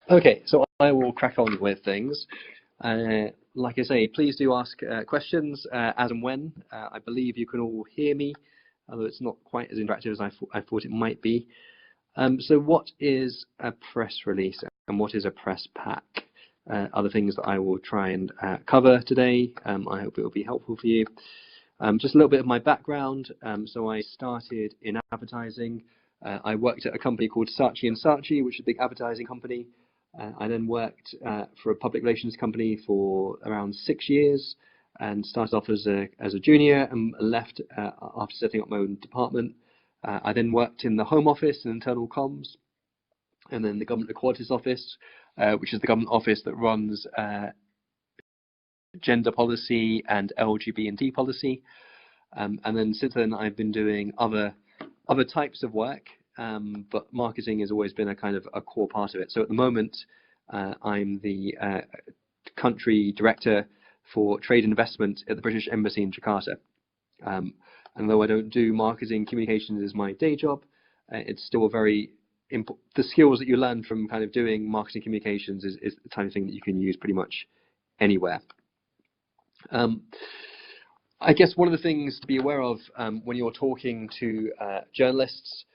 Okay, so I will crack on with things. Like I say, please do ask questions as and when. I believe you can all hear me, although it's not quite as interactive as I thought it might be. So what is a press release and what is a press pack? Other things that I will try and cover today. I hope it will be helpful for you. Just a little bit of my background. So I started in advertising. I worked at a company called Saatchi & Saatchi, which is a big advertising company. I then worked for a public relations company for around 6 years and started off as a junior and left after setting up my own department. I then worked in the Home Office and internal comms, and then the Government Equalities Office, which is the government office that runs gender policy and LGBT policy. And then since then, I've been doing other types of work, but marketing has always been a kind of a core part of it. So at the moment, I'm the country director for trade and investment at the British Embassy in Jakarta. And though I don't do marketing communications as my day job, it's still a very the skills that you learn from kind of doing marketing communications is the kind of thing that you can use pretty much anywhere. I guess one of the things to be aware of when you're talking to journalists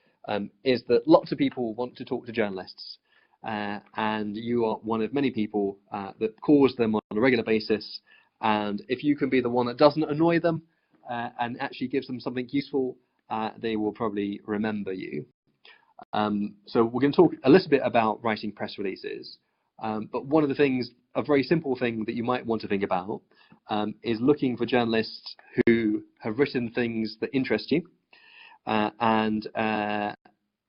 is that lots of people want to talk to journalists, and you are one of many people that calls them on a regular basis. And if you can be the one that doesn't annoy them and actually gives them something useful, they will probably remember you. So we're going to talk a little bit about writing press releases. But one of the things, a very simple thing that you might want to think about is looking for journalists who have written things that interest you and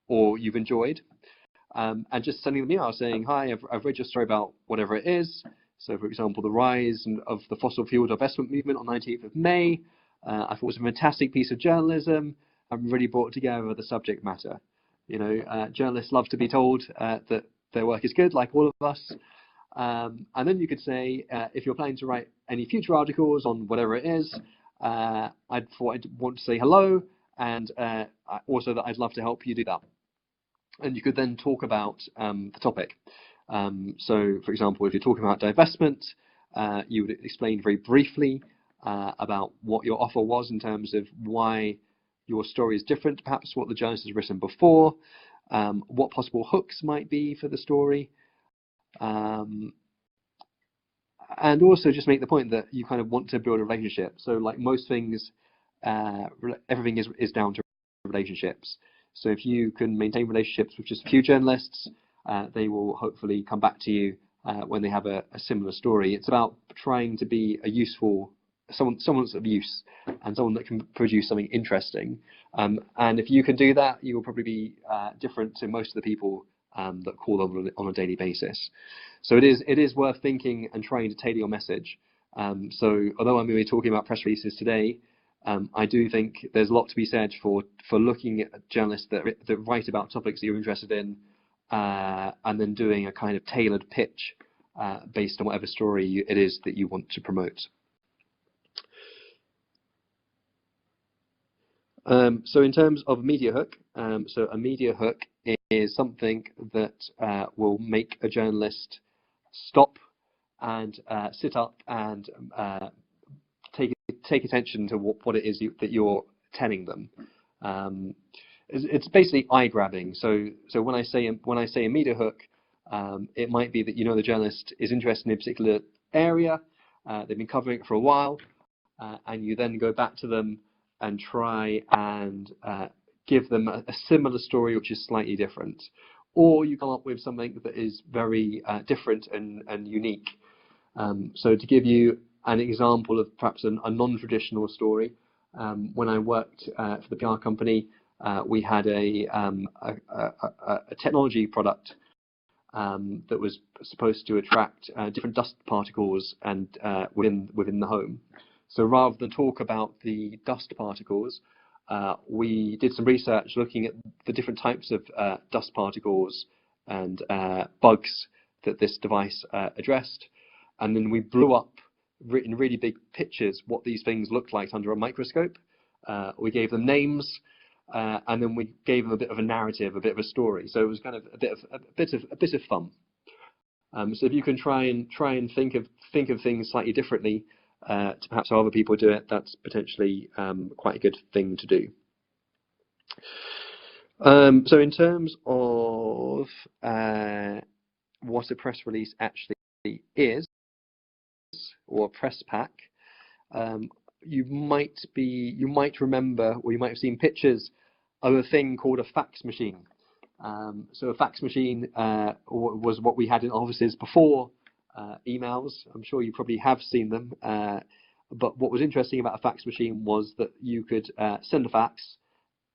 or you've enjoyed, and just sending them an email saying, hi, I've read your story about whatever it is. So, for example, the rise of the fossil fuel divestment movement on 19th of May. I thought it was a fantastic piece of journalism and really brought together the subject matter. You know, journalists love to be told that their work is good, like all of us. And then you could say, if you're planning to write any future articles on whatever it is, I'd want to say hello, and also that I'd love to help you do that. And you could then talk about the topic. So, for example, if you're talking about divestment, you would explain very briefly about what your offer was in terms of why your story is different, perhaps what the journalist has written before, what possible hooks might be for the story, and also just make the point that you kind of want to build a relationship. So like most things, everything is down to relationships. So if you can maintain relationships with just a few journalists, they will hopefully come back to you when they have a similar story. It's about trying to be a useful someone's of use and someone that can produce something interesting. And if you can do that, you will probably be different to most of the people that call on a daily basis. So it is worth thinking and trying to tailor your message. So although I'm going to be talking about press releases today, I do think there's a lot to be said for looking at journalists that write about topics that you're interested in, and then doing a kind of tailored pitch based on whatever story it is that you want to promote. So in terms of media hook, so a media hook is something that will make a journalist stop and sit up and take attention to what it is that you're telling them. It's basically eye grabbing. So when I say a media hook, it might be that the journalist is interested in a particular area, they've been covering it for a while, and you then go back to them and try and give them a similar story which is slightly different, or you come up with something that is very different and unique. So to give you an example of perhaps a non-traditional story, when I worked for the PR company, we had a technology product that was supposed to attract different dust particles and within the home. So rather than talk about the dust particles, we did some research looking at the different types of dust particles and bugs that this device addressed. And then we blew up in really big pictures what these things looked like under a microscope. We gave them names, and then we gave them a bit of a narrative, a bit of a story. So it was kind of a bit of fun. So if you can try and think of things slightly differently to perhaps how other people do it, that's potentially quite a good thing to do. So in terms of what a press release actually is, or a press pack, you might remember, or you might have seen pictures of a thing called a fax machine. So a fax machine was what we had in offices before emails. I'm sure you probably have seen them. But what was interesting about a fax machine was that you could send a fax,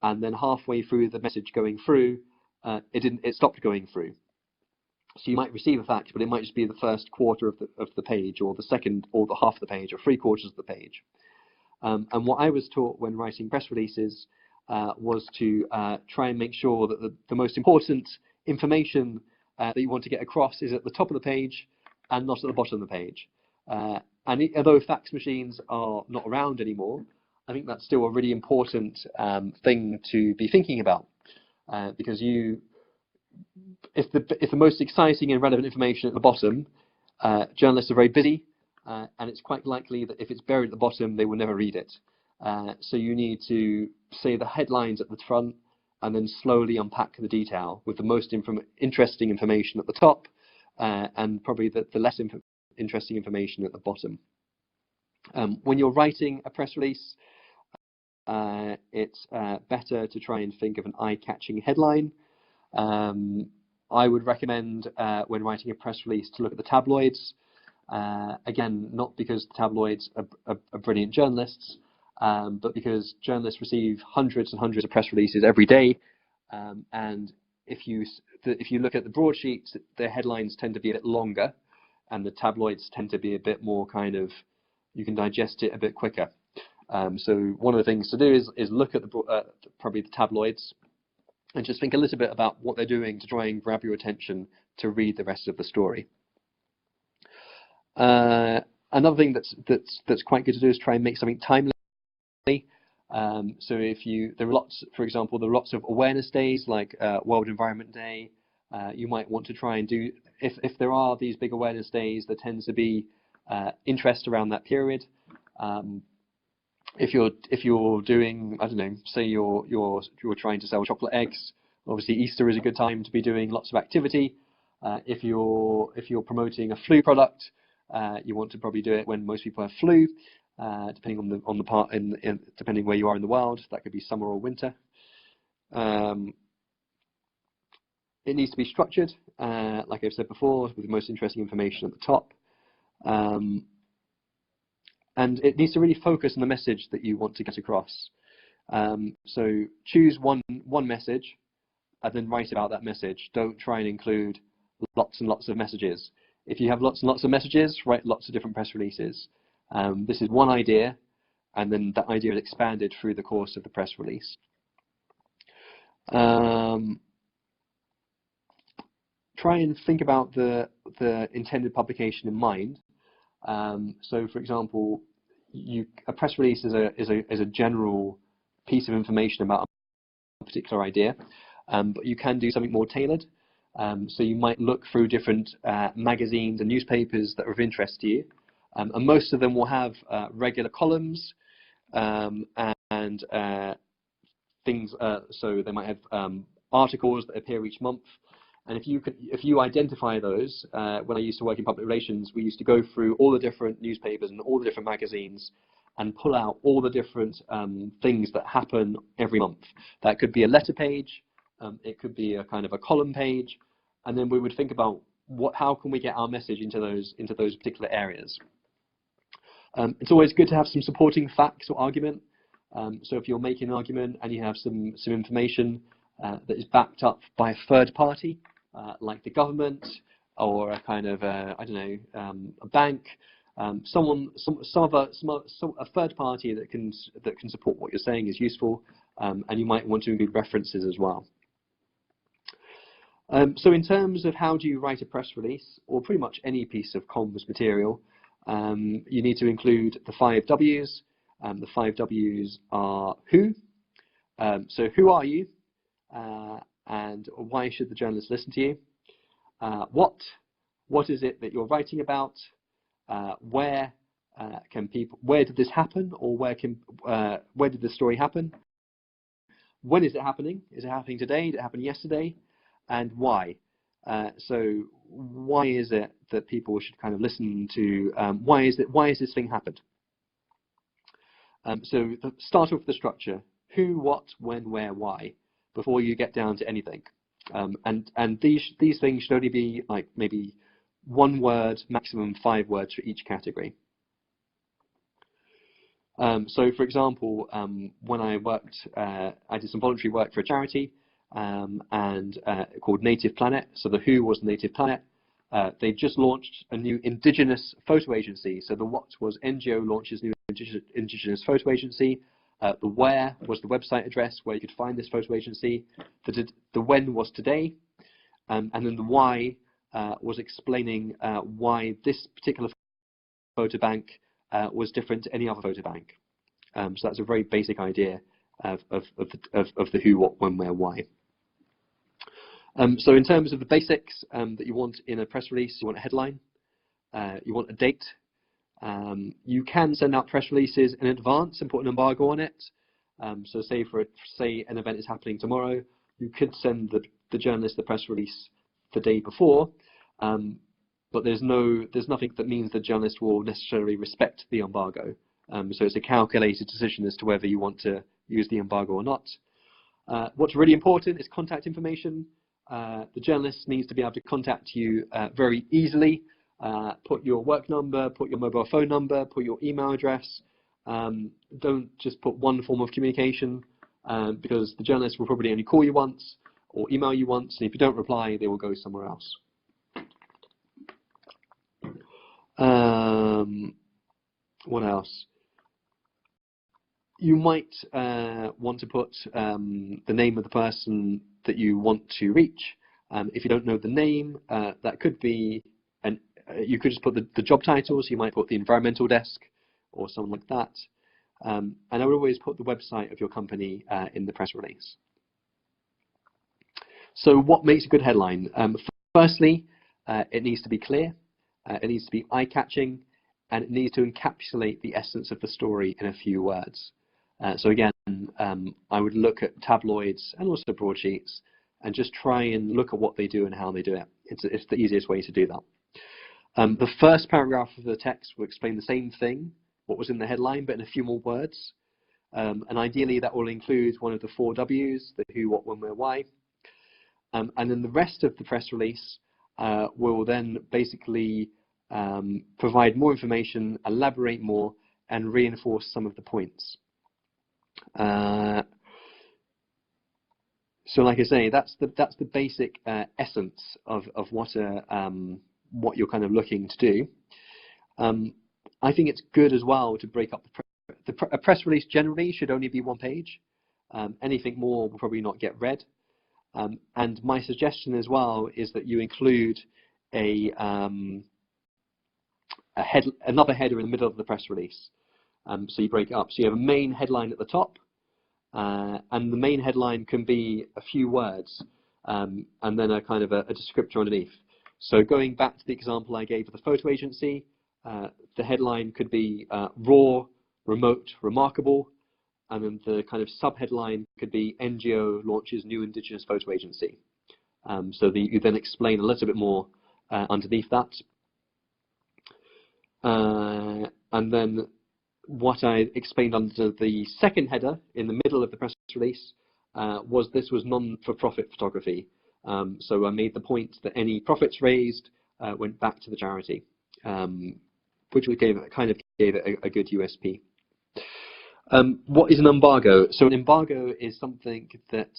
and then halfway through the message going through, it stopped going through. So you might receive a fax, but it might just be the first quarter of the page, or the second, or the half of the page, or 3/4 of the page. And what I was taught when writing press releases was to try and make sure that the most important information that you want to get across is at the top of the page and not at the bottom of the page. And although fax machines are not around anymore, I think that's still a really important thing to be thinking about, because if the most exciting and relevant information at the bottom, journalists are very busy, and it's quite likely that if it's buried at the bottom, they will never read it. So you need to say the headlines at the front, and then slowly unpack the detail with the most interesting information at the top, and probably the less interesting information at the bottom. When you're writing a press release, it's better to try and think of an eye-catching headline. I would recommend when writing a press release to look at the tabloids. Again, not because the tabloids are brilliant journalists, but because journalists receive hundreds and hundreds of press releases every day, and if you look at the broadsheets, their headlines tend to be a bit longer, and the tabloids tend to be a bit more kind of, you can digest it a bit quicker. So one of the things to do is look at probably the tabloids, and just think a little bit about what they're doing to try and grab your attention to read the rest of the story. Another thing that's quite good to do is try and make something timely. So there are lots, for example, there are lots of awareness days like World Environment Day. You might want to try and do, if there are these big awareness days, there tends to be interest around that period. If you're doing, I don't know, say you're trying to sell chocolate eggs, obviously Easter is a good time to be doing lots of activity. If you're promoting a flu product, you want to probably do it when most people have flu, depending on the part depending where you are in the world. That could be summer or winter. It needs to be structured, like I've said before, with the most interesting information at the top. And it needs to really focus on the message that you want to get across. So choose one message and then write about that message. Don't try and include lots and lots of messages. If you have lots and lots of messages, write lots of different press releases. This is one idea, and then that idea is expanded through the course of the press release. Try and think about the intended publication in mind. So, for example, a press release is a general piece of information about a particular idea, but you can do something more tailored. So you might look through different magazines and newspapers that are of interest to you, and most of them will have regular columns and things. So they might have articles that appear each month. And if you identify those, when I used to work in public relations, we used to go through all the different newspapers and all the different magazines and pull out all the different things that happen every month. That could be a letter page, it could be a kind of a column page, and then we would think about how can we get our message into those particular areas. It's always good to have some supporting facts or argument. So if you're making an argument and you have some information that is backed up by a third party, like the government or a kind of a bank, a third party that can support what you're saying is useful, and you might want to include references as well. So in terms of how do you write a press release, or pretty much any piece of comms material, you need to include the 5 W's. The 5 W's are who. So who are you? And why should the journalist listen to you? What? What is it that you're writing about? Where did this happen, or where did the story happen? When is it happening? Is it happening today? Did it happen yesterday? And why? So why is it that people should kind of listen to? Why is this thing happened? So start off with the structure: who, what, when, where, why, before you get down to anything. And these things should only be like maybe 1 word, maximum 5 words for each category. So, for example, when I worked, I did some voluntary work for a charity called Native Planet. So the who was Native Planet. They just launched a new Indigenous photo agency. So the what was NGO launches new Indigenous photo agency. The where was the website address where you could find this photo agency. The when was today. And then the why was explaining why this particular photo bank was different to any other photo bank. So that's a very basic idea of the who, what, when, where, why. So in terms of the basics that you want in a press release, you want a headline, you want a date. You can send out press releases in advance and put an embargo on it. So say an event is happening tomorrow, you could send the journalist the press release the day before, but there's nothing that means the journalist will necessarily respect the embargo. So it's a calculated decision as to whether you want to use the embargo or not. What's really important is contact information. The journalist needs to be able to contact you very easily. Put your work number, put your mobile phone number, put your email address. Don't just put one form of communication, because the journalist will probably only call you once or email you once, and if you don't reply, they will go somewhere else. What else? You might want to put the name of the person that you want to reach. If you don't know the name, that could be, you could just put the job title, so you might put the environmental desk or something like that. And I would always put the website of your company in the press release. So what makes a good headline? Firstly, it needs to be clear, it needs to be eye-catching, and it needs to encapsulate the essence of the story in a few words. So again, I would look at tabloids and also broadsheets and just try and look at what they do and how they do it. It's the easiest way to do that. The first paragraph of the text will explain the same thing, what was in the headline, but in a few more words. And ideally, that will include one of the 4 W's, the who, what, when, where, why. And then the rest of the press release will then basically provide more information, elaborate more, and reinforce some of the points. So like I say, that's the basic essence of what you're kind of looking to do. I think it's good as well to break up a press release. Generally should only be 1 page. Anything more will probably not get read. And my suggestion as well is that you include another header in the middle of the press release. So you break it up. So you have a main headline at the top, and the main headline can be a few words, and then a kind of a descriptor underneath. So going back to the example I gave of the photo agency, the headline could be raw, remote, remarkable, and then the kind of sub-headline could be NGO launches new Indigenous photo agency. So you then explain a little bit more underneath that. And then what I explained under the second header in the middle of the press release was this was non-for-profit photography. So I made the point that any profits raised went back to the charity, which kind of gave it a good USP. What is an embargo? So an embargo is something that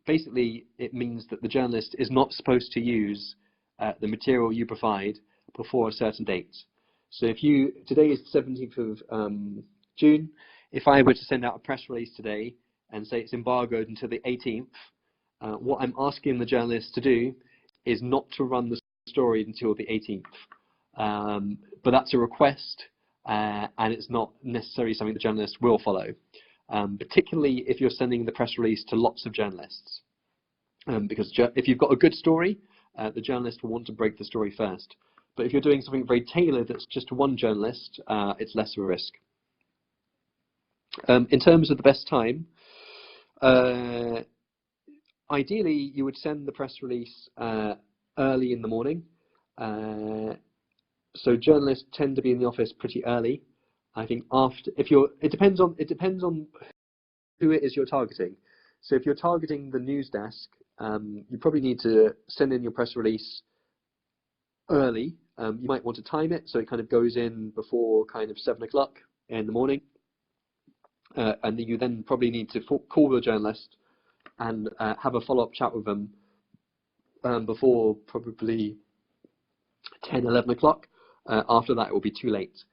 basically it means that the journalist is not supposed to use the material you provide before a certain date. So today is the 17th of June, if I were to send out a press release today and say it's embargoed until the 18th, what I'm asking the journalist to do is not to run the story until the 18th. But that's a request, and it's not necessarily something the journalist will follow, particularly if you're sending the press release to lots of journalists. Because if you've got a good story, the journalist will want to break the story first. But if you're doing something very tailored that's just to one journalist, it's less of a risk. In terms of the best time, ideally you would send the press release early in the morning. So journalists tend to be in the office pretty early. I think it depends on who it is you're targeting. So if you're targeting the news desk, you probably need to send in your press release early. You might want to time it so it kind of goes in before kind of 7 o'clock in the morning. And you then probably need to call the journalist and have a follow-up chat with them before probably 10, 11 o'clock. After that, it will be too late.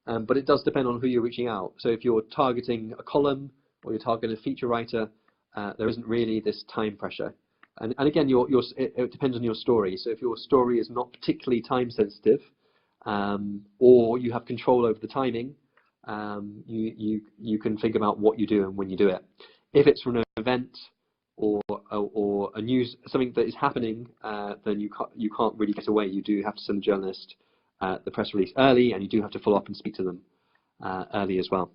But it does depend on who you're reaching out. So if you're targeting a column or you're targeting a feature writer, there isn't really this time pressure. And again, it depends on your story. So if your story is not particularly time sensitive, or you have control over the timing, you can think about what you do and when you do it. If it's from an event or a news, something that is happening, then you can't really get away. You do have to send the journalist the press release early, and you do have to follow up and speak to them early as well.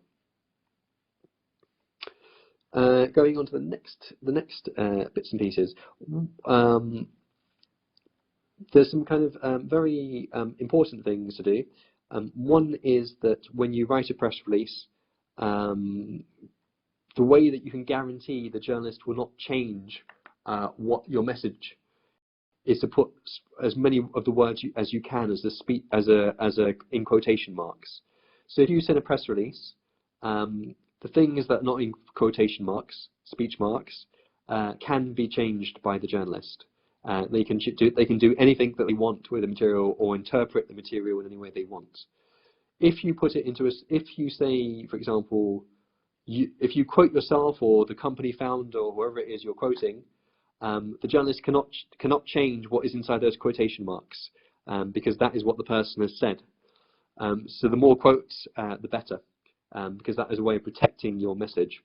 Going on to the next bits and pieces, there's some kind of very important things to do. One is that when you write a press release, the way that you can guarantee the journalist will not change what your message is to put as many of the words as you can as in quotation marks. So if you send a press release, the things that are not in quotation marks, speech marks, can be changed by the journalist. They can do anything that they want with the material or interpret the material in any way they want. If you put it into if you say, for example, if you quote yourself or the company founder or whoever it is you're quoting, the journalist cannot change what is inside those quotation marks, because that is what the person has said. So the more quotes, the better, because that is a way of protecting your message.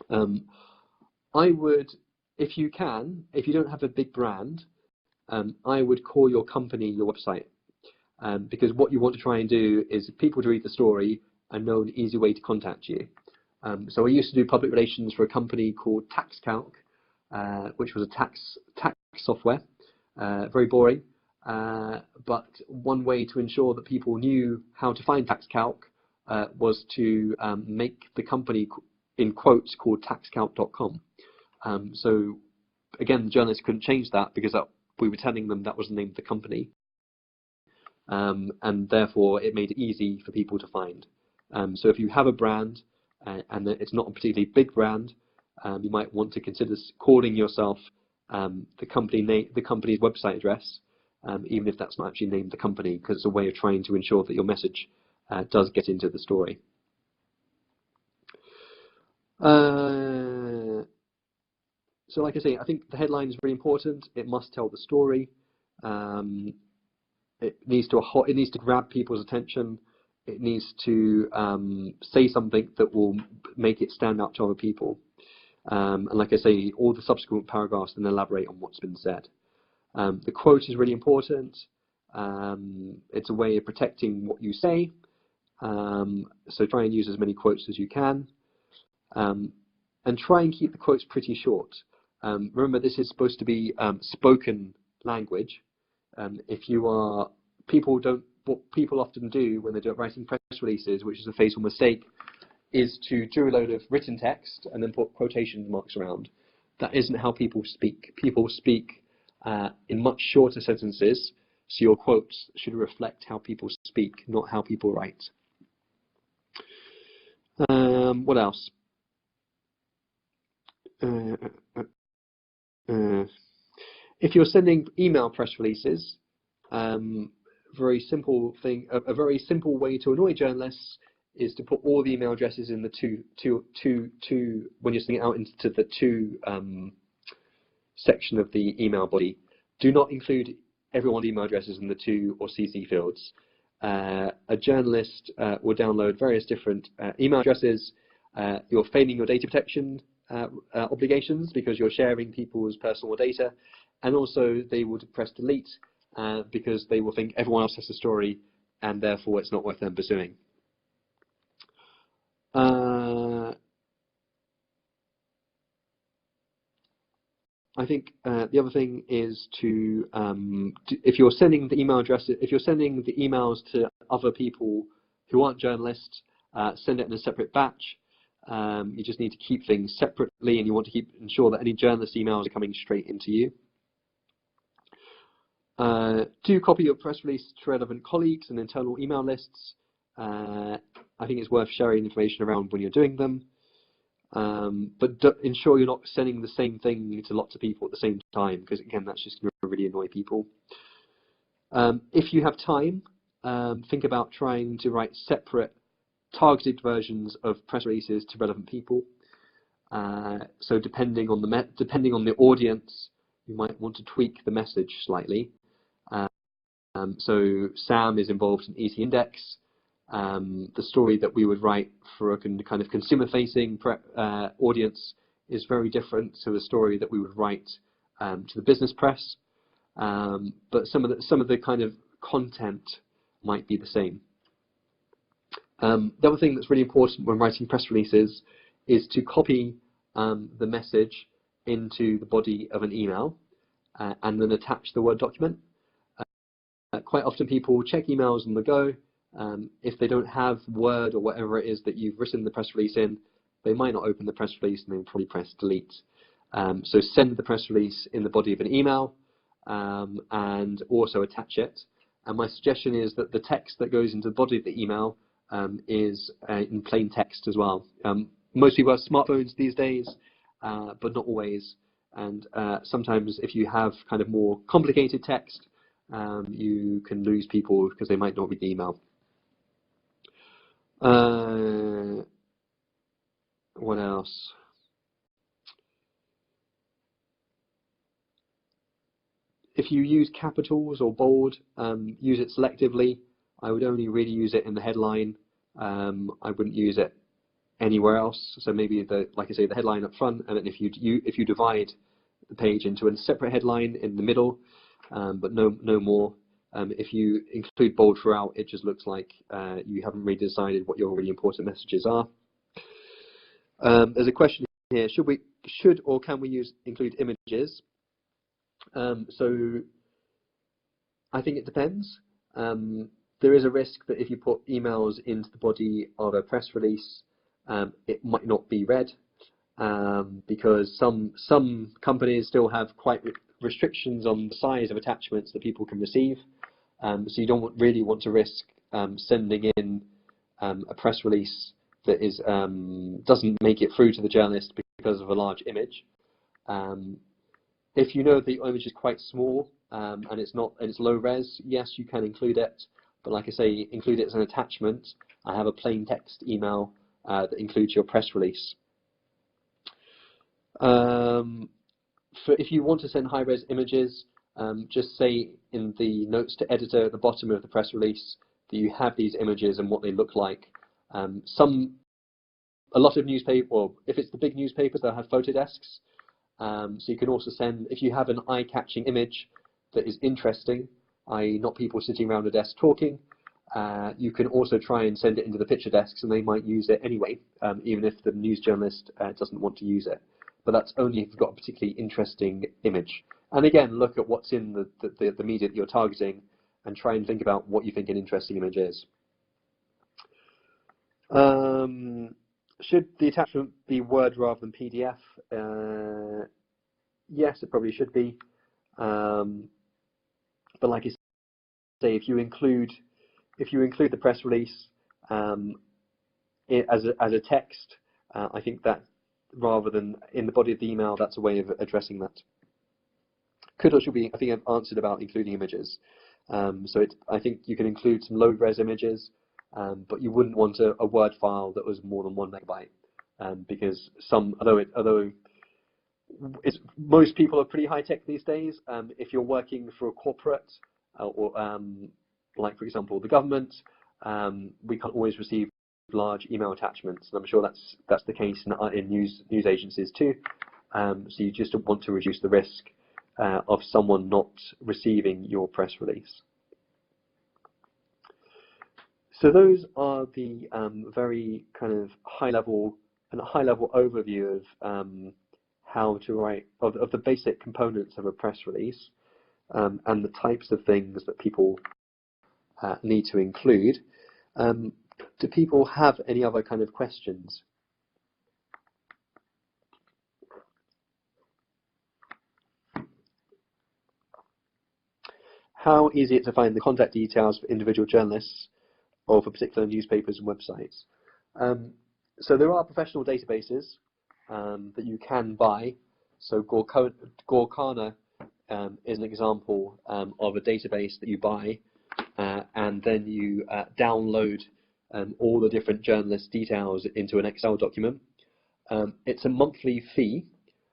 I would, if you don't have a big brand, I would call your company your website, because what you want to try and do is people to read the story and know an easy way to contact you. So I used to do public relations for a company called TaxCalc, which was a tax software, very boring. But one way to ensure that people knew how to find TaxCalc was to make the company, in quotes, called taxcalc.com. So again, the journalists couldn't change that because we were telling them that was the name of the company, and therefore it made it easy for people to find. So if you have a brand and it's not a particularly big brand, you might want to consider calling yourself the company's website address, even if that's not actually named the company, because it's a way of trying to ensure that your message does get into the story. So like I say, I think the headline is really important. It must tell the story. It needs to grab people's attention. It needs to say something that will make it stand out to other people. And like I say, all the subsequent paragraphs then elaborate on what's been said. The quote is really important. It's a way of protecting what you say. So try and use as many quotes as you can. And try and keep the quotes pretty short. Remember, this is supposed to be spoken language. What people often do when they're writing press releases, which is a fatal mistake, is to do a load of written text and then put quotation marks around. That isn't how people speak. People speak in much shorter sentences, so your quotes should reflect how people speak, not how people write. What else? If you're sending email press releases, a very simple way to annoy journalists is to put all the email addresses in the two when you're sending it out into the to section of the email body. Do not include everyone's email addresses in the to or CC fields. A journalist will download various different email addresses. You're failing your data protection obligations because you're sharing people's personal data, and also they will press delete because they will think everyone else has the story and therefore it's not worth them pursuing. I think the other thing is to, if you're sending the email addresses, if you're sending the emails to other people who aren't journalists, send it in a separate batch. You just need to keep things separately, and you want to ensure that any journalist emails are coming straight into you. Do copy your press release to relevant colleagues and internal email lists. I think it's worth sharing information around when you're doing them. But ensure you're not sending the same thing to lots of people at the same time, because again, that's just going to really annoy people. If you have time, think about trying to write separate targeted versions of press releases to relevant people. So depending on the audience, you might want to tweak the message slightly. So Sam is involved in ET Index. The story that we would write for a kind of consumer-facing audience is very different to the story that we would write to the business press. But some of the kind of content might be the same. The other thing that's really important when writing press releases is to copy the message into the body of an email and then attach the Word document. Quite often people check emails on the go. If they don't have Word or whatever it is that you've written the press release in, they might not open the press release and they'll probably press delete. So send the press release in the body of an email and also attach it. And my suggestion is that the text that goes into the body of the email is in plain text as well. Most people have smartphones these days, but not always. And sometimes if you have kind of more complicated text, you can lose people because they might not read the email. What else? If you use capitals or bold, use it selectively. I would only really use it in the headline. I wouldn't use it anywhere else. So maybe like I say, the headline up front, and then if you divide the page into a separate headline in the middle, but no more. If you include bold throughout, it just looks like you haven't really decided what your really important messages are. There's a question here: should or can we include images? So I think it depends. There is a risk that if you put emails into the body of a press release, it might not be read because some companies still have quite restrictions on the size of attachments that people can receive. So you don't really want to risk sending in a press release that doesn't make it through to the journalist because of a large image. If you know the image is quite small and it's low res, yes, you can include it. But like I say, include it as an attachment. I have a plain text email that includes your press release. If you want to send high-res images, just say in the notes to editor at the bottom of the press release that you have these images and what they look like. A lot of newspapers, well, if it's the big newspapers, they'll have photo desks. So you can also send, if you have an eye-catching image that is interesting, i.e. not people sitting around a desk talking, you can also try and send it into the picture desks and they might use it anyway, even if the news journalist doesn't want to use it. But that's only if you've got a particularly interesting image. And again, look at what's in the media that you're targeting and try and think about what you think an interesting image is. Should the attachment be Word rather than PDF? Yes, it probably should be. But like I say, if you include the press release as a text, I think that rather than in the body of the email, that's a way of addressing that. Could or should be? I think I've answered about including images. So I think you can include some low-res images, but you wouldn't want a Word file that was more than 1 megabyte, because although most people are pretty high-tech these days, if you're working for a corporate or like, for example, the government, we can't always receive large email attachments, and I'm sure that's the case in news agencies too. So you just want to reduce the risk of someone not receiving your press release. So those are the very kind of high level overview of how to write of the basic components of a press release and the types of things that people need to include. Do people have any other kind of questions? How easy is it to find the contact details for individual journalists or for particular newspapers and websites? So there are professional databases that you can buy. So Gorkana is an example of a database that you buy, and then you download all the different journalist details into an Excel document. It's a monthly fee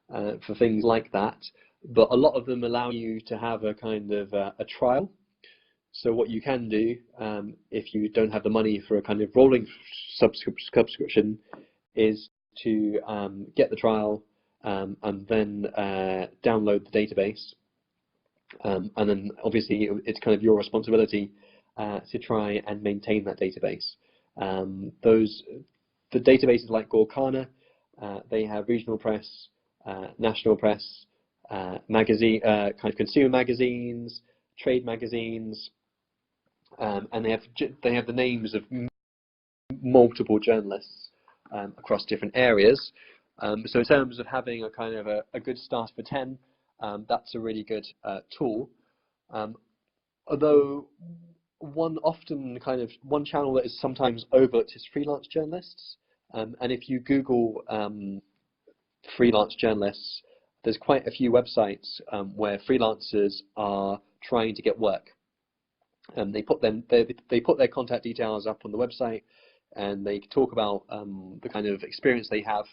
for things like that, but a lot of them allow you to have a kind of a trial. So what you can do, if you don't have the money for a kind of rolling subscription, is to get the trial and then download the database. And then obviously it's kind of your responsibility to try and maintain that database. The databases like Gorkana, they have regional press, national press, magazine, kind of consumer magazines, trade magazines, and they have the names of multiple journalists across different areas. So in terms of having a kind of a good start for 10, that's a really good tool. Although one channel that is sometimes overlooked is freelance journalists. And if you Google freelance journalists, there's quite a few websites where freelancers are trying to get work. They put their contact details up on the website, and they talk about the kind of experience they have,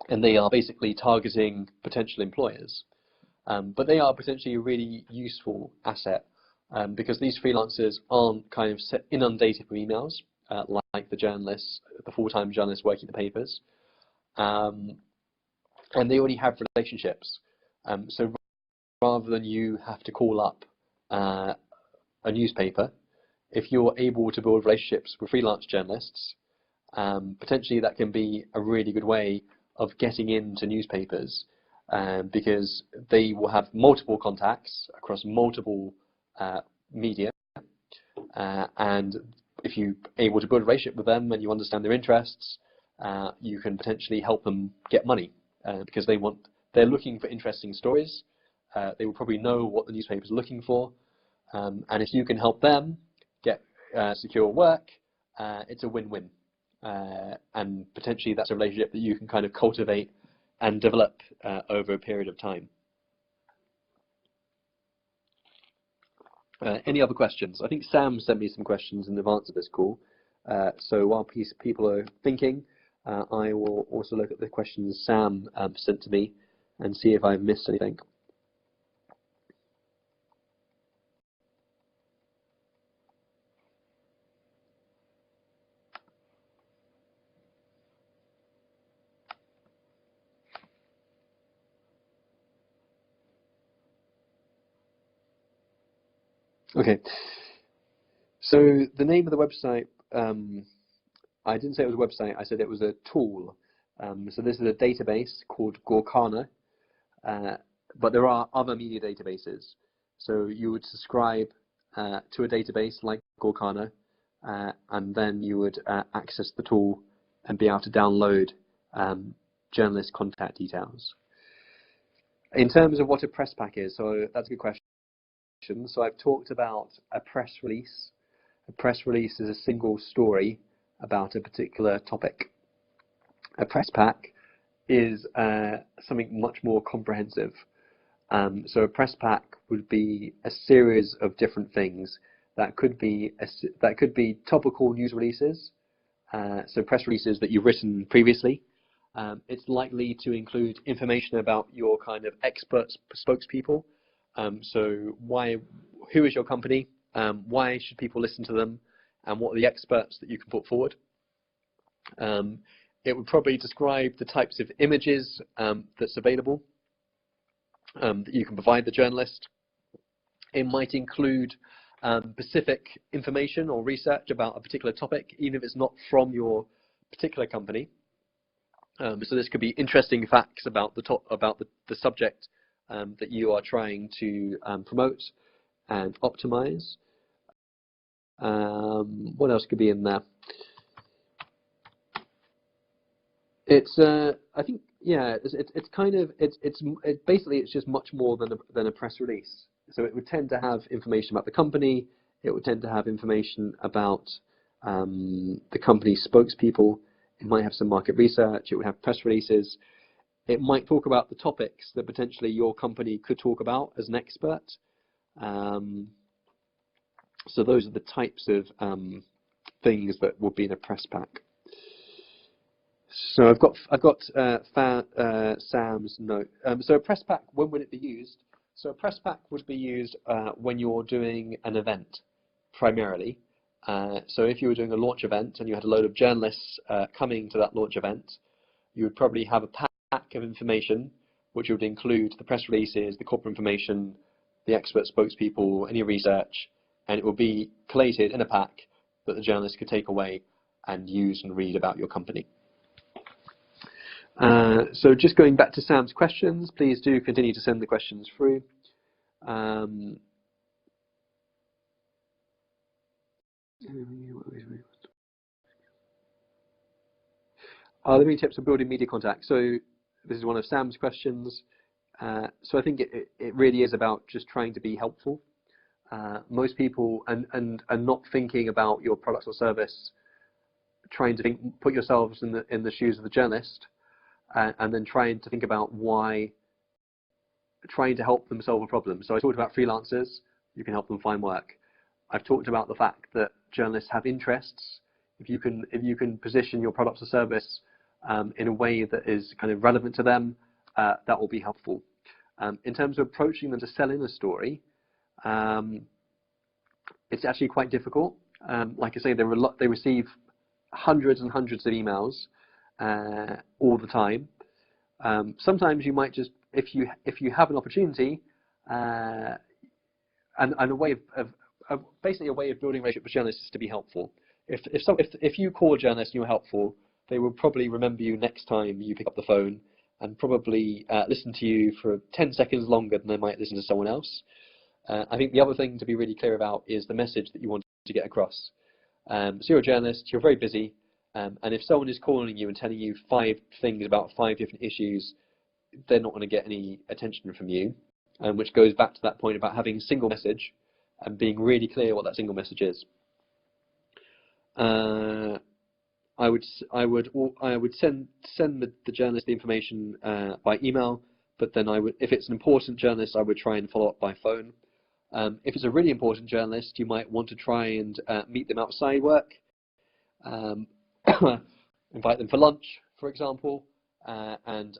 and they are basically targeting potential employers. But they are potentially a really useful asset because these freelancers aren't kind of inundated with emails like the journalists, the full-time journalists working the papers, and they already have relationships. So rather than you have to call up a newspaper, if you're able to build relationships with freelance journalists, potentially that can be a really good way of getting into newspapers, because they will have multiple contacts across multiple media, and if you're able to build a relationship with them and you understand their interests, you can potentially help them get money, because they're looking for interesting stories. They will probably know what the newspaper is looking for, and if you can help them get secure work, it's a win-win, and potentially that's a relationship that you can kind of cultivate and develop over a period of time. Any other questions? I think Sam sent me some questions in advance of this call, so while people are thinking, I will also look at the questions Sam sent to me and see if I've missed anything. Okay, so the name of the website, I didn't say it was a website, I said it was a tool. So this is a database called Gorkana, but there are other media databases. So you would subscribe to a database like Gorkana, and then you would access the tool and be able to download journalist contact details. In terms of what a press pack is, so that's a good question. So I've talked about a press release. A press release is a single story about a particular topic. A press pack is something much more comprehensive. So a press pack would be a series of different things that could be topical news releases. So press releases that you've written previously. It's likely to include information about your kind of expert spokespeople. So who is your company? Why should people listen to them? And what are the experts that you can put forward? It would probably describe the types of images that's available. that you can provide the journalist. It might include specific information or research about a particular topic, even if it's not from your particular company. So this could be interesting facts about the subject that you are trying to promote and optimize. What else could be in there? It's I think, yeah, it's kind of basically it's just much more than a press release. So it would tend to have information about the company. It would tend to have information about the company's spokespeople. It might have some market research. It would have press releases. It might talk about the topics that potentially your company could talk about as an expert. So those are the types of things that would be in a press pack. So I've got Sam's note. So a press pack, when would it be used? So a press pack would be used when you're doing an event, primarily. So if you were doing a launch event and you had a load of journalists coming to that launch event, you would probably have a pack of information, which would include the press releases, the corporate information, the expert spokespeople, any research, and it will be collated in a pack that the journalist could take away and use and read about your company. So just going back to Sam's questions, please do continue to send the questions through. Are there any tips for building media contacts? So this is one of Sam's questions. So I think it really is about just trying to be helpful. Most people, and not thinking about your product or service, trying to put yourselves in the shoes of the journalist, and then trying to think about trying to help them solve a problem. So I talked about freelancers. You can help them find work. I've talked about the fact that journalists have interests. If you can position your product or service in a way that is kind of relevant to them, that will be helpful. In terms of approaching them to sell in a story, it's actually quite difficult. Like I say, they receive hundreds and hundreds of emails all the time. Sometimes you might just, if you have an opportunity, and a way of basically a way of building a relationship with journalists is to be helpful. If you call a journalist and you're helpful, they will probably remember you next time you pick up the phone and probably listen to you for 10 seconds longer than they might listen to someone else. I think the other thing to be really clear about is the message that you want to get across. So you're a journalist, you're very busy, and if someone is calling you and telling you 5 things about 5 different issues, they're not going to get any attention from you, which goes back to that point about having a single message and being really clear what that single message is. I would send the journalist the information by email, but then if it's an important journalist, I would try and follow up by phone. If it's a really important journalist, you might want to try and meet them outside work, invite them for lunch, for example, and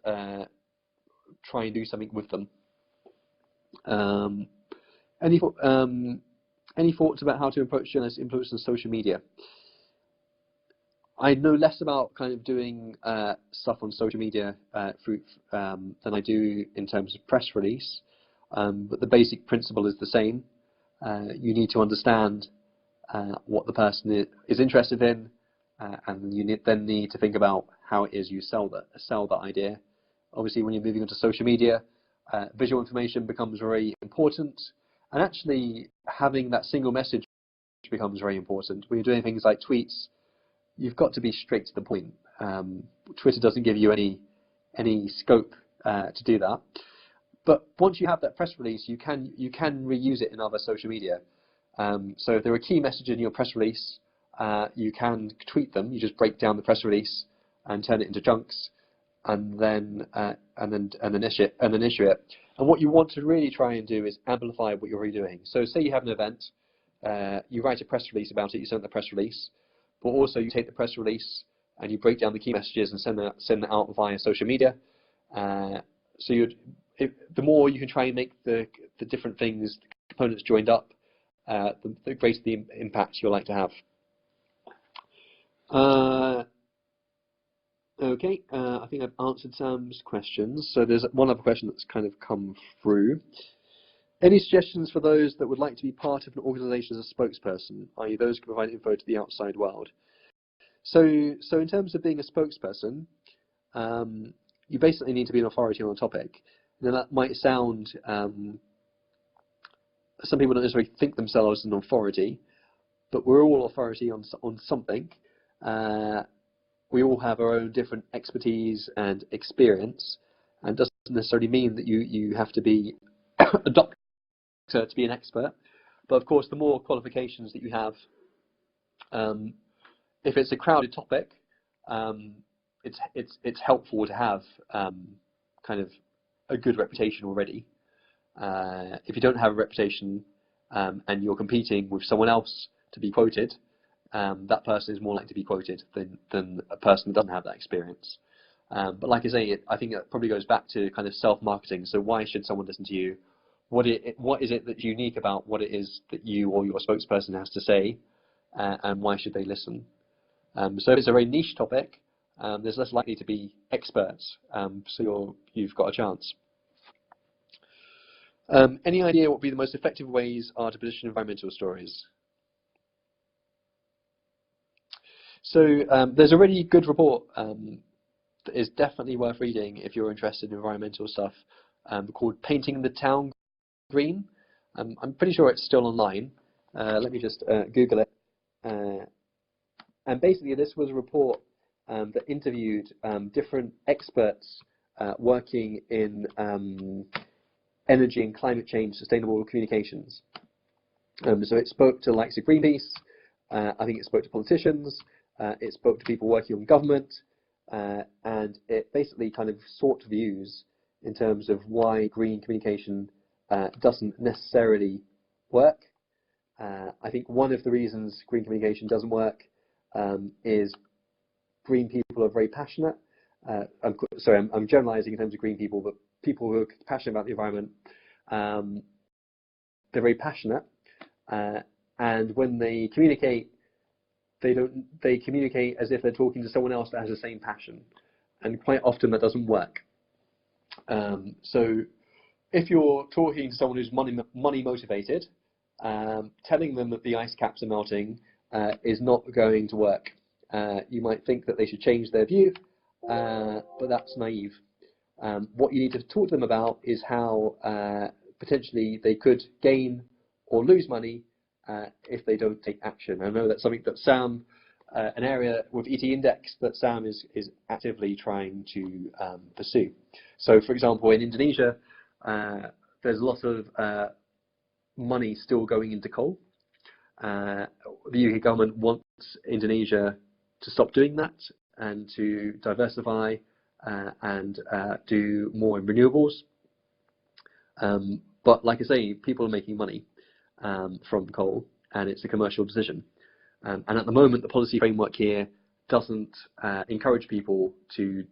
try and do something with them. Any thoughts about how to approach journalist influence on social media? I know less about kind of doing stuff on social media than I do in terms of press release, but the basic principle is the same. You need to understand what the person is interested in, and you then need to think about how it is you sell that idea. Obviously, when you're moving onto social media, visual information becomes very important, and actually having that single message becomes very important. When you're doing things like tweets, you've got to be straight to the point. Twitter doesn't give you any scope to do that. But once you have that press release, you can reuse it in other social media. So if there are key messages in your press release, you can tweet them. You just break down the press release and turn it into chunks, and then issue it. And what you want to really try and do is amplify what you're already doing. So say you have an event, you write a press release about it. You send the press release. But also you take the press release and you break down the key messages and send that out via social media. So the more you can try and make the different things, the components joined up, the greater the impact you'll like to have. Okay, I think I've answered Sam's questions. So there's one other question that's kind of come through. Any suggestions for those that would like to be part of an organisation as a spokesperson, i.e. those who can provide info to the outside world? So in terms of being a spokesperson, you basically need to be an authority on a topic. Now that might sound, some people don't necessarily think themselves as an authority, but we're all authority on something. We all have our own different expertise and experience, and doesn't necessarily mean that you have to be a doctor to be an expert. But of course, the more qualifications that you have, if it's a crowded topic, it's helpful to have kind of a good reputation already. If you don't have a reputation and you're competing with someone else to be quoted, that person is more likely to be quoted than a person that doesn't have that experience. But like I say, I think it probably goes back to kind of self-marketing. So why should someone listen to you? What is it that's unique about what it is that you or your spokesperson has to say, and why should they listen? So if it's a very niche topic, there's less likely to be experts, so you've got a chance. Any idea what would be the most effective ways are to position environmental stories? So there's a really good report that is definitely worth reading if you're interested in environmental stuff, called Painting the Town Green. I'm pretty sure it's still online. Let me just Google it. And basically this was a report that interviewed different experts working in energy and climate change sustainable communications. So it spoke to the likes of Greenpeace, I think it spoke to politicians, it spoke to people working on government, and it basically kind of sought views in terms of why green communication doesn't necessarily work. I think one of the reasons green communication doesn't work is green people are very passionate. I'm generalizing in terms of green people, but people who are passionate about the environment, they're very passionate, and when they communicate, they communicate as if they're talking to someone else that has the same passion, and quite often that doesn't work. So if you're talking to someone who's money motivated, telling them that the ice caps are melting is not going to work. You might think that they should change their view, but that's naive. What you need to talk to them about is how potentially they could gain or lose money if they don't take action. I know that's something that Sam, an area with ET Index that Sam is actively trying to pursue. So for example, in Indonesia, there's a lot of money still going into coal. The UK government wants Indonesia to stop doing that and to diversify and do more in renewables. But like I say, people are making money from coal, and it's a commercial decision. And at the moment, the policy framework here doesn't encourage people to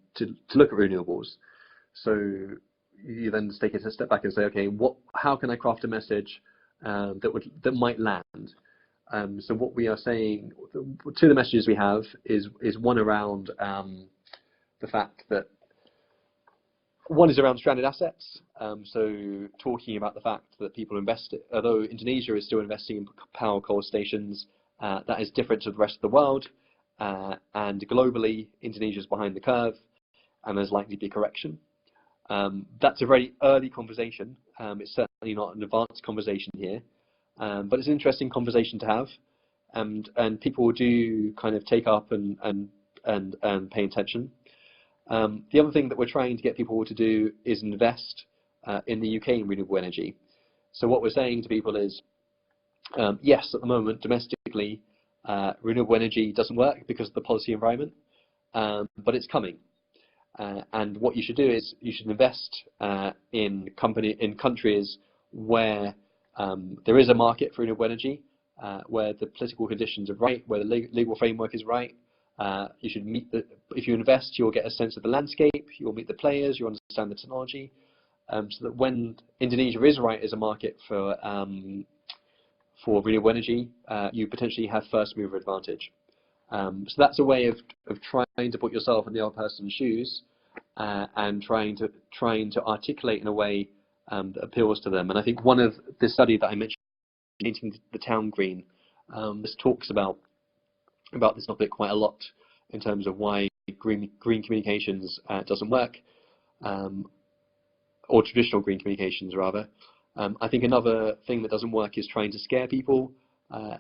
look at renewables. So you then take a step back and say, okay, how can I craft a message that might land? So what we are saying, two of the messages we have is one around the fact that one is around stranded assets. So talking about the fact that people invest, although Indonesia is still investing in power coal stations, that is different to the rest of the world. And globally, Indonesia is behind the curve, and there's likely to be correction. That's a very early conversation. It's certainly not an advanced conversation here, but it's an interesting conversation to have, and people do kind of take up and pay attention. The other thing that we're trying to get people to do is invest in the UK in renewable energy. So what we're saying to people is, yes, at the moment, domestically, renewable energy doesn't work because of the policy environment, but it's coming. And what you should do is you should invest in countries where there is a market for renewable energy, where the political conditions are right, where the legal framework is right. You should if you invest, you'll get a sense of the landscape, you'll meet the players, you understand the technology, so that when Indonesia is right as a market for renewable energy, you potentially have first mover advantage. So that's a way of trying to put yourself in the other person's shoes and trying to articulate in a way that appeals to them. And I think one of the study that I mentioned, Painting the Town Green, this talks about this topic quite a lot in terms of why green communications doesn't work, or traditional green communications rather. I think another thing that doesn't work is trying to scare people.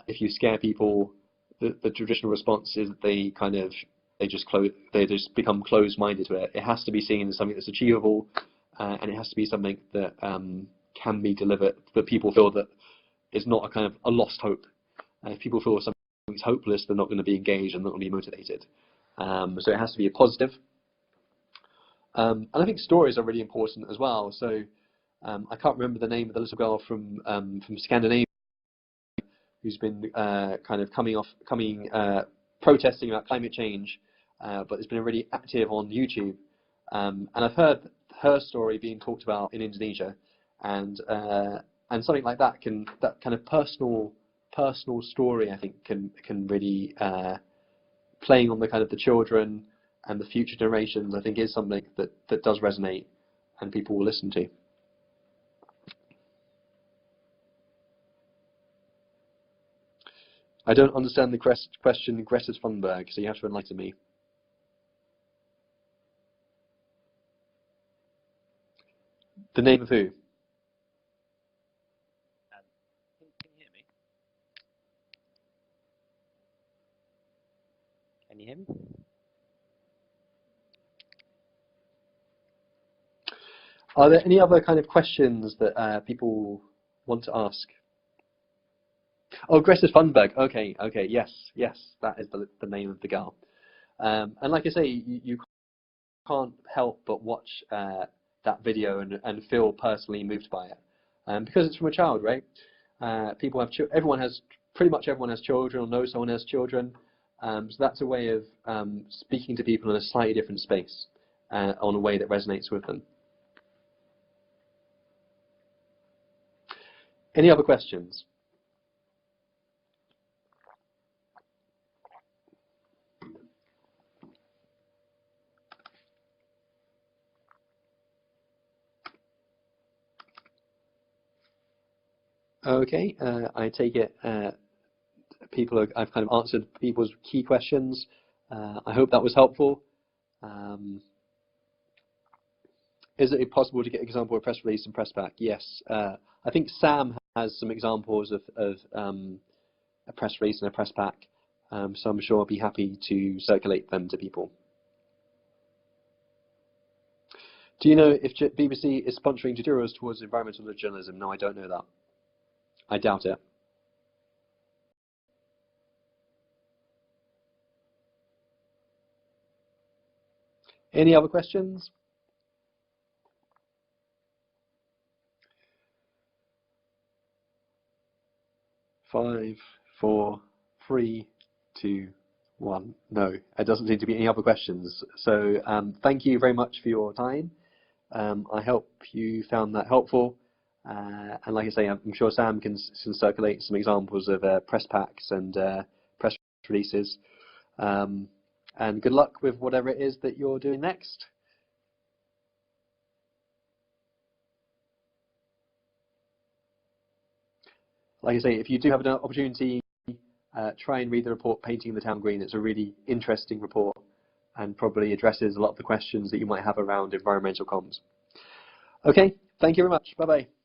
If you scare people, the traditional response is that they just become closed-minded to it. It has to be seen as something that's achievable, and it has to be something that can be delivered, that people feel that it's not a kind of a lost hope. If people feel something's hopeless, they're not going to be engaged and not going to be motivated. So it has to be a positive. And I think stories are really important as well. So I can't remember the name of the little girl from Scandinavia who's been protesting about climate change, but has been really active on YouTube. And I've heard her story being talked about in Indonesia, and something like that kind of personal story, I think, can really playing on the kind of the children and the future generations, I think, is something that does resonate and people will listen to. I don't understand the question, Greta Thunberg, so you have to enlighten me. The name of who? Can you hear me? Can you hear me? Are there any other kind of questions that people want to ask? Oh, Greta Thunberg. Okay, yes, that is the name of the girl. And like I say, you can't help but watch that video and feel personally moved by it, because it's from a child, right? Pretty much everyone has children or knows someone has children. So that's a way of speaking to people in a slightly different space, on a way that resonates with them. Any other questions? Okay, I take it I've kind of answered people's key questions. I hope that was helpful. Is it possible to get an example of press release and press pack? Yes. I think Sam has some examples of a press release and a press pack, so I'm sure I'll be happy to circulate them to people. Do you know if BBC is sponsoring tutorials towards environmental journalism? No, I don't know that. I doubt it. Any other questions? 5, 4, 3, 2, 1. No, it doesn't seem to be any other questions. So thank you very much for your time. I hope you found that helpful. And like I say, I'm sure Sam can circulate some examples of press packs and press releases. And good luck with whatever it is that you're doing next. Like I say, if you do have an opportunity, try and read the report, Painting the Town Green. It's a really interesting report and probably addresses a lot of the questions that you might have around environmental comms. Okay, thank you very much. Bye-bye.